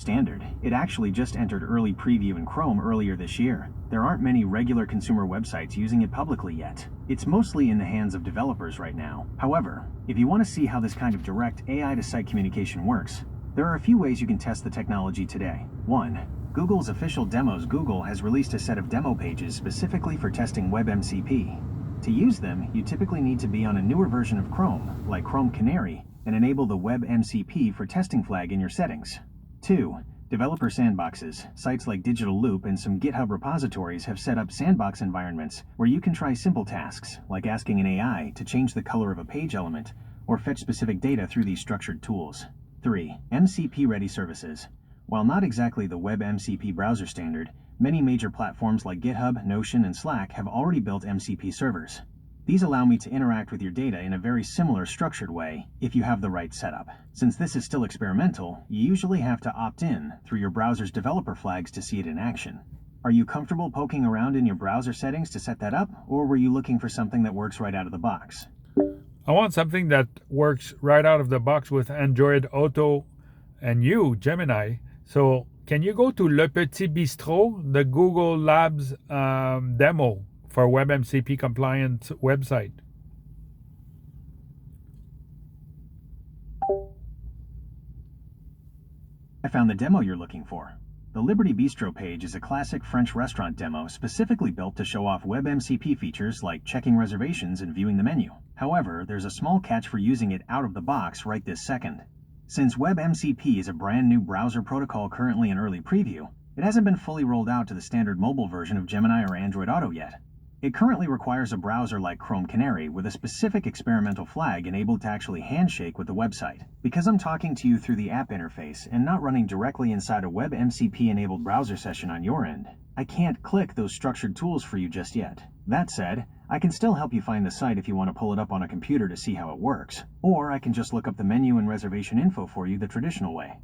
standard. It actually just entered early preview in Chrome earlier this year. There aren't many regular consumer websites using it publicly yet. It's mostly in the hands of developers right now. However, if you want to see how this kind of direct AI to site communication works, there are a few ways you can test the technology today. 1. Google's official demos. Google has released a set of demo pages specifically for testing WebMCP. To use them, you typically need to be on a newer version of Chrome, like Chrome Canary, and enable the WebMCP for testing flag in your settings. 2. Developer sandboxes. Sites like Digital Loop and some GitHub repositories have set up sandbox environments where you can try simple tasks, like asking an AI to change the color of a page element or fetch specific data through these structured tools. 3. MCP-ready services. While not exactly the WebMCP browser standard, many major platforms like GitHub, Notion, and Slack have already built MCP servers. These allow me to interact with your data in a very similar structured way if you have the right setup. Since this is still experimental, you usually have to opt in through your browser's developer flags to see it in action. Are you comfortable poking around in your browser settings to set that up, or were you looking for something that works right out of the box? I want something that works right out of the box with Android Auto and you, Gemini. So can you go to Le Petit Bistrot, the Google Labs demo for WebMCP compliant website? I found the demo you're looking for. The Liberty Bistro page is a classic French restaurant demo specifically built to show off WebMCP features like checking reservations and viewing the menu. However, there's a small catch for using it out of the box right this second. Since WebMCP is a brand new browser protocol currently in early preview, it hasn't been fully rolled out to the standard mobile version of Gemini or Android Auto yet. It currently requires a browser like Chrome Canary with a specific experimental flag enabled to actually handshake with the website. Because I'm talking to you through the app interface and not running directly inside a WebMCP-enabled browser session on your end, I can't click those structured tools for you just yet. That said, I can still help you find the site if you want to pull it up on a computer to see how it works, or I can just look up the menu and reservation info for you the traditional way.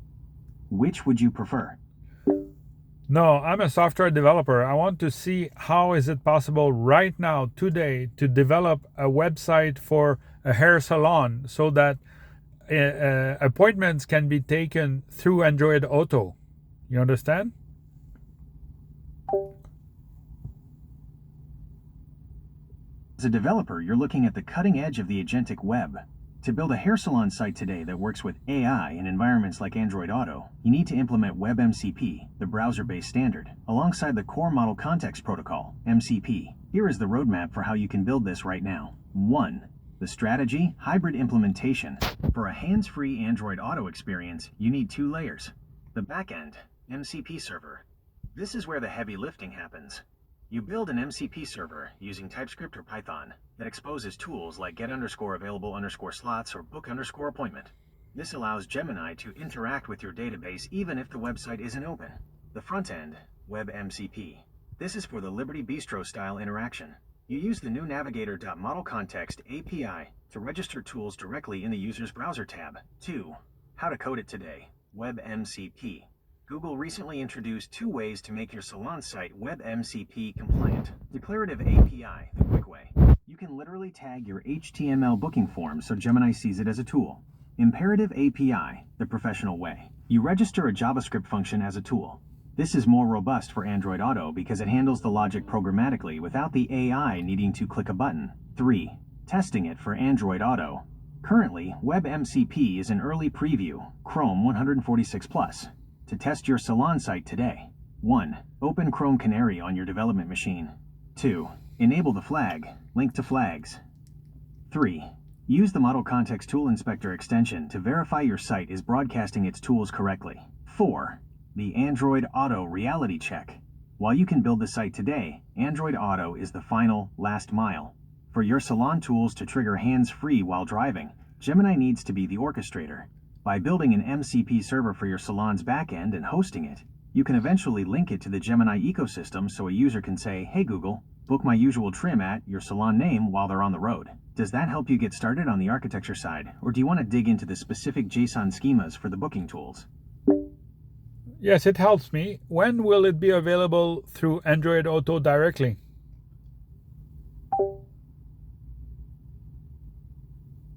Which would you prefer? No, I'm a software developer. I want to see how is it possible right now, today, to develop a website for a hair salon so that appointments can be taken through Android Auto. You understand? As a developer, you're looking at the cutting edge of the agentic web. To build a hair salon site today that works with AI in environments like Android Auto, you need to implement WebMCP, the browser-based standard, alongside the Core Model Context Protocol, MCP. Here is the roadmap for how you can build this right now. 1. The strategy, hybrid implementation. For a hands-free Android Auto experience, you need 2 layers. The backend, MCP server. This is where the heavy lifting happens. You build an MCP server using TypeScript or Python that exposes tools like get_available_slots or book_appointment. This allows Gemini to interact with your database even if the website isn't open. The front end, WebMCP. This is for the Liberty Bistro style interaction. You use the new Navigator.ModelContext API to register tools directly in the user's browser tab. 2. How to code it today. WebMCP. Google recently introduced 2 ways to make your salon site WebMCP compliant. Declarative API, the quick way. You can literally tag your HTML booking form so Gemini sees it as a tool. Imperative API, the professional way. You register a JavaScript function as a tool. This is more robust for Android Auto because it handles the logic programmatically without the AI needing to click a button. 3. Testing it for Android Auto. Currently, WebMCP is in early preview, Chrome 146+. To test your salon site today. 1. Open Chrome Canary on your development machine. 2. Enable the flag. Link to flags. 3. Use the Model Context Tool Inspector extension to verify your site is broadcasting its tools correctly. 4. The Android Auto Reality Check. While you can build the site today, Android Auto is the final, last mile. For your salon tools to trigger hands-free while driving, Gemini needs to be the orchestrator. By building an MCP server for your salon's backend and hosting it, you can eventually link it to the Gemini ecosystem so a user can say, "Hey Google, book my usual trim at your salon name while they're on the road." Does that help you get started on the architecture side, or do you want to dig into the specific JSON schemas for the booking tools? Yes, it helps me. When will it be available through Android Auto directly?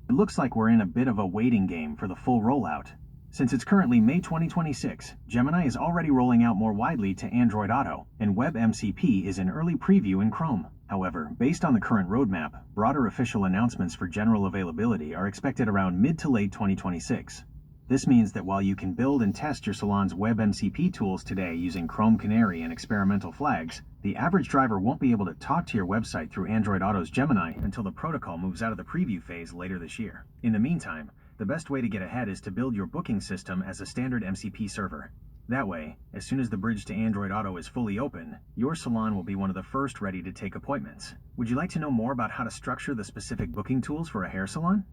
It looks like we're in a bit of a waiting game for the full rollout. Since it's currently May 2026, Gemini is already rolling out more widely to Android Auto, and WebMCP is in early preview in Chrome. However, based on the current roadmap, broader official announcements for general availability are expected around mid to late 2026. This means that while you can build and test your salon's WebMCP tools today using Chrome Canary and experimental flags, the average driver won't be able to talk to your website through Android Auto's Gemini until the protocol moves out of the preview phase later this year. In the meantime, the best way to get ahead is to build your booking system as a standard MCP server. That way, as soon as the bridge to Android Auto is fully open, your salon will be one of the first ready to take appointments. Would you like to know more about how to structure the specific booking tools for a hair salon?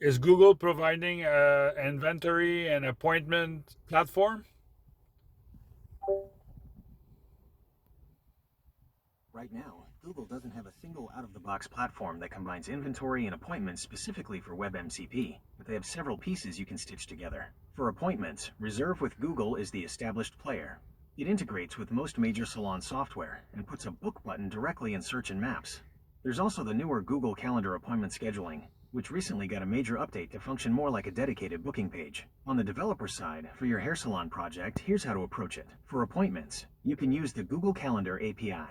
Is Google providing an inventory and appointment platform? Right now, Google doesn't have a single out-of-the-box platform that combines inventory and appointments specifically for WebMCP, but they have several pieces you can stitch together. For appointments, Reserve with Google is the established player. It integrates with most major salon software and puts a book button directly in Search and Maps. There's also the newer Google Calendar appointment scheduling, which recently got a major update to function more like a dedicated booking page. On the developer side, for your hair salon project, here's how to approach it. For appointments, you can use the Google Calendar API.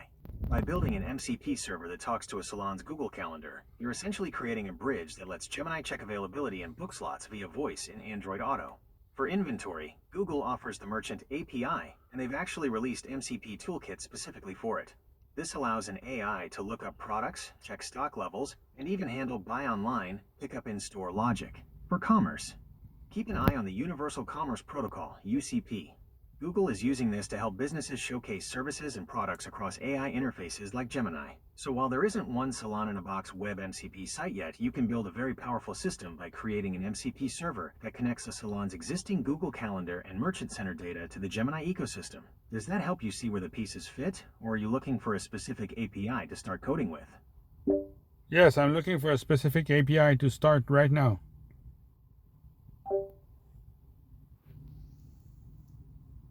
By building an MCP server that talks to a salon's Google Calendar, you're essentially creating a bridge that lets Gemini check availability and book slots via voice in Android Auto. For inventory, Google offers the Merchant API, and they've actually released MCP toolkits specifically for it. This allows an AI to look up products, check stock levels, and even handle buy online, pick up in-store logic. For commerce, keep an eye on the Universal Commerce Protocol, UCP. Google is using this to help businesses showcase services and products across AI interfaces like Gemini. So while there isn't one salon-in-a-box web MCP site yet, you can build a very powerful system by creating an MCP server that connects a salon's existing Google Calendar and Merchant Center data to the Gemini ecosystem. Does that help you see where the pieces fit, or are you looking for a specific API to start coding with? Yes, I'm looking for a specific API to start right now.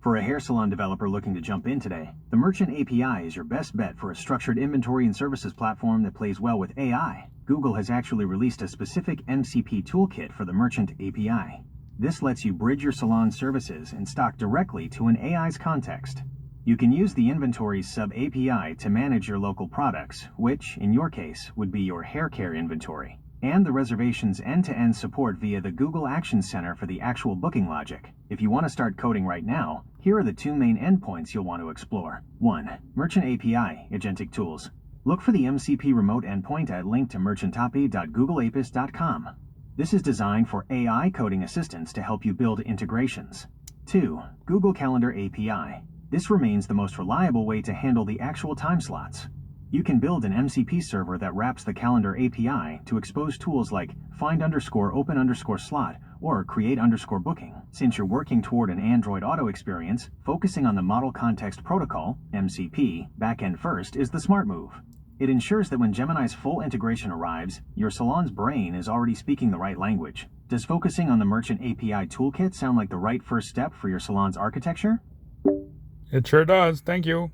For a hair salon developer looking to jump in today, the Merchant API is your best bet for a structured inventory and services platform that plays well with AI. Google has actually released a specific MCP toolkit for the Merchant API. This lets you bridge your salon services and stock directly to an AI's context. You can use the inventory's sub-API to manage your local products, which, in your case, would be your hair care inventory, and the reservations end-to-end support via the Google Action Center for the actual booking logic. If you want to start coding right now, here are the two main endpoints you'll want to explore. 1. Merchant API, Agentic Tools. Look for the MCP remote endpoint at link to merchantapi.googleapis.com. This is designed for AI coding assistants to help you build integrations. 2. Google Calendar API. This remains the most reliable way to handle the actual time slots. You can build an MCP server that wraps the Calendar API to expose tools like find_open_slot or create_booking. Since you're working toward an Android Auto experience, focusing on the Model Context Protocol, MCP, backend first is the smart move. It ensures that when Gemini's full integration arrives, your salon's brain is already speaking the right language. Does focusing on the Merchant API toolkit sound like the right first step for your salon's architecture? It sure does. Thank you.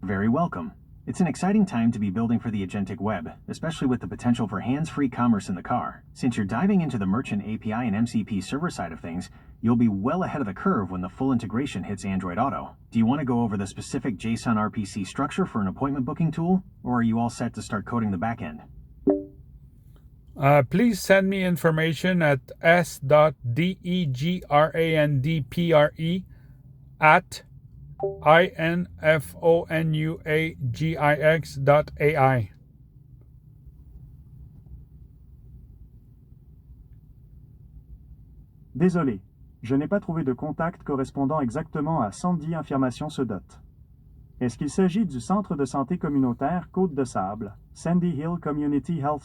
Very welcome. It's an exciting time to be building for the agentic web, especially with the potential for hands-free commerce in the car. Since you're diving into the Merchant API and MCP server side of things, you'll be well ahead of the curve when the full integration hits Android Auto. Do you want to go over the specific JSON RPC structure for an appointment booking tool, or are you all set to start coding the backend? Please send me information at s.degrandpre@infonuagix.ai. Désolé, je n'ai pas trouvé de contact correspondant exactement à Sandy Infirmation Sudot. Est-ce qu'il s'agit du Centre de santé communautaire Côte de Sable, Sandy Hill Community Health